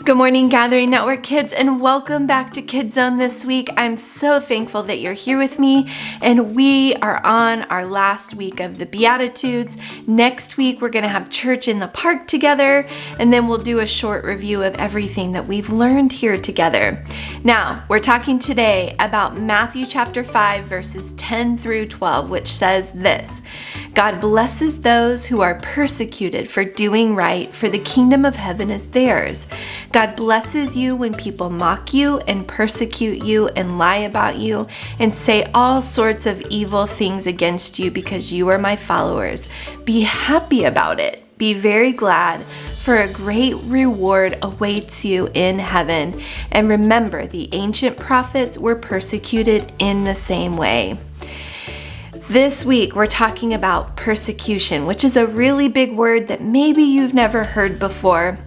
Good morning, Gathering Network kids, and welcome back to Kids Zone this week. I'm so thankful that you're here with me, and we are on our last week of the Beatitudes. Next week, we're going to have church in the park together, and then we'll do a short review of everything that we've learned here together. Now, we're talking today about Matthew chapter 5, verses 10 through 12, which says this: God blesses those who are persecuted for doing right, for the kingdom of heaven is theirs. God blesses you when people mock you and persecute you and lie about you and say all sorts of evil things against you because you are my followers. Be happy about it. Be very glad, for a great reward awaits you in heaven. And remember, the ancient prophets were persecuted in the same way. This week, we're talking about persecution, which is a really big word that maybe you've never heard before.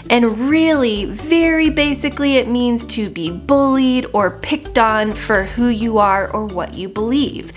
And really, very basically, it means to be bullied or picked on for who you are or what you believe.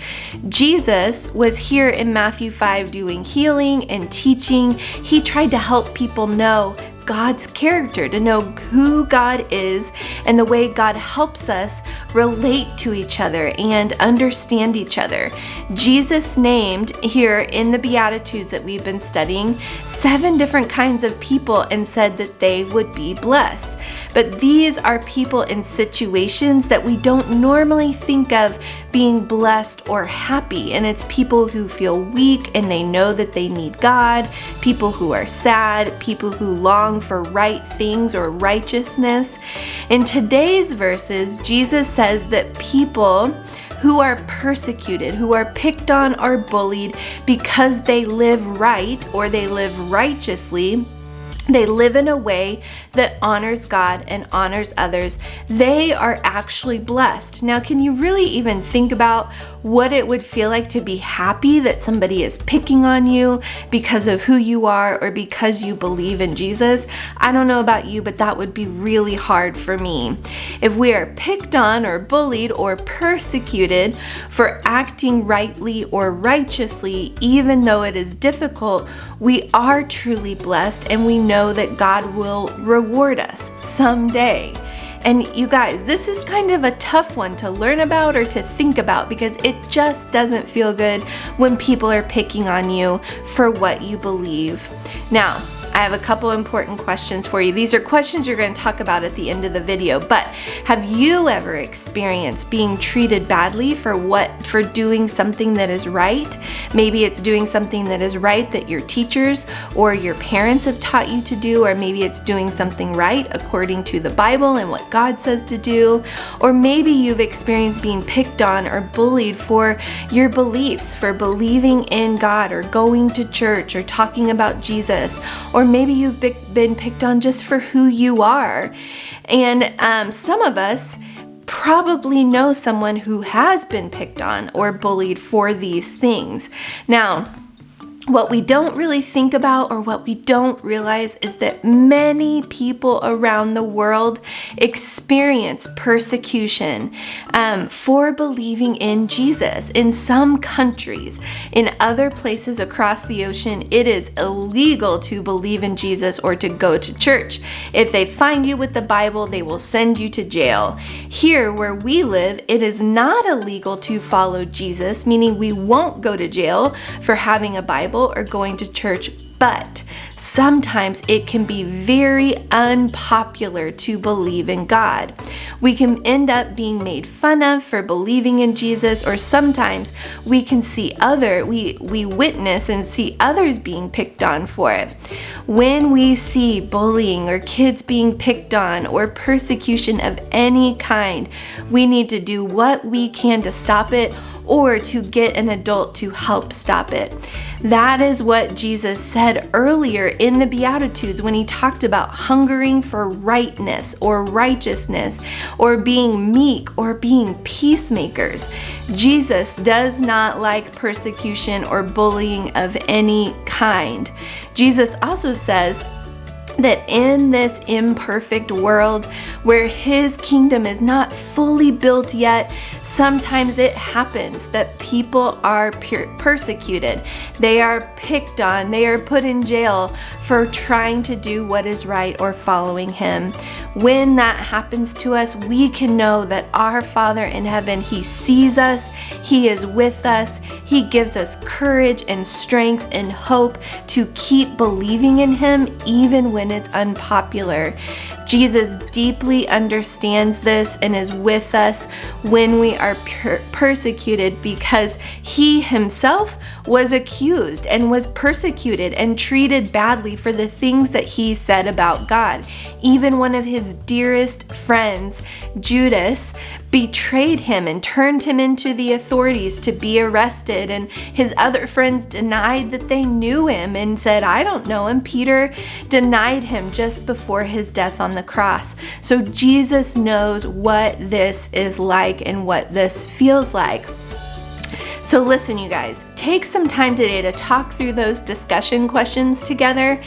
Jesus was here in Matthew 5 doing healing and teaching. He tried to help people know God's character, to know who God is and the way God helps us relate to each other and understand each other. Jesus named here in the Beatitudes that we've been studying 7 different kinds of people and said that they would be blessed. But these are people in situations that we don't normally think of being blessed or happy. And it's people who feel weak and they know that they need God, people who are sad, people who long for right things or righteousness. In today's verses, Jesus says that people who are persecuted, who are picked on or bullied because they live right or they live righteously, they live in a way that honors God and honors others, they are actually blessed. Now, can you really even think about what it would feel like to be happy that somebody is picking on you because of who you are or because you believe in Jesus? I don't know about you, but that would be really hard for me. If we are picked on or bullied or persecuted for acting rightly or righteously, even though it is difficult, we are truly blessed and we know that God will reward us someday. And you guys, this is kind of a tough one to learn about or to think about because it just doesn't feel good when people are picking on you for what you believe. Now, I have a couple important questions for you. These are questions you're going to talk about at the end of the video, but have you ever experienced being treated badly for doing something that is right? Maybe it's doing something that is right that your teachers or your parents have taught you to do, or maybe it's doing something right according to the Bible and what God says to do, or maybe you've experienced being picked on or bullied for your beliefs, for believing in God or going to church or talking about Jesus, or maybe you've been picked on just for who you are. And some of us probably know someone who has been picked on or bullied for these things. Now, what we don't really think about or what we don't realize is that many people around the world experience persecution for believing in Jesus. In some countries, in other places across the ocean, it is illegal to believe in Jesus or to go to church. If they find you with the Bible, they will send you to jail. Here where we live, it is not illegal to follow Jesus, meaning we won't go to jail for having a Bible or going to church, but sometimes it can be very unpopular to believe in God. We can end up being made fun of for believing in Jesus, or sometimes we can see we witness and see others being picked on for it. When we see bullying or kids being picked on or persecution of any kind, we need to do what we can to stop it, or to get an adult to help stop it. That is what Jesus said earlier in the Beatitudes when he talked about hungering for rightness or righteousness, or being meek or being peacemakers. Jesus does not like persecution or bullying of any kind. Jesus also says that in this imperfect world where his kingdom is not fully built yet, sometimes it happens that people are persecuted. They are picked on. They are put in jail for trying to do what is right or following him. When that happens to us, we can know that our Father in heaven, he sees us, he is with us, he gives us courage and strength and hope to keep believing in him even when it's unpopular. Jesus deeply understands this and is with us when we are persecuted, because he himself was accused and was persecuted and treated badly for the things that he said about God. Even one of his dearest friends, Judas, betrayed him and turned him into the authorities to be arrested, and his other friends denied that they knew him and said, "I don't know him." Peter denied him just before his death on the cross. So Jesus knows what this is like and what this feels like. So listen, you guys, take some time today to talk through those discussion questions together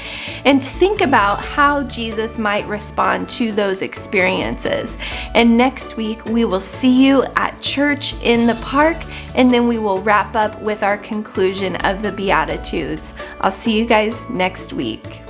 and think about how Jesus might respond to those experiences. And next week, we will see you at church in the park, and then we will wrap up with our conclusion of the Beatitudes. I'll see you guys next week.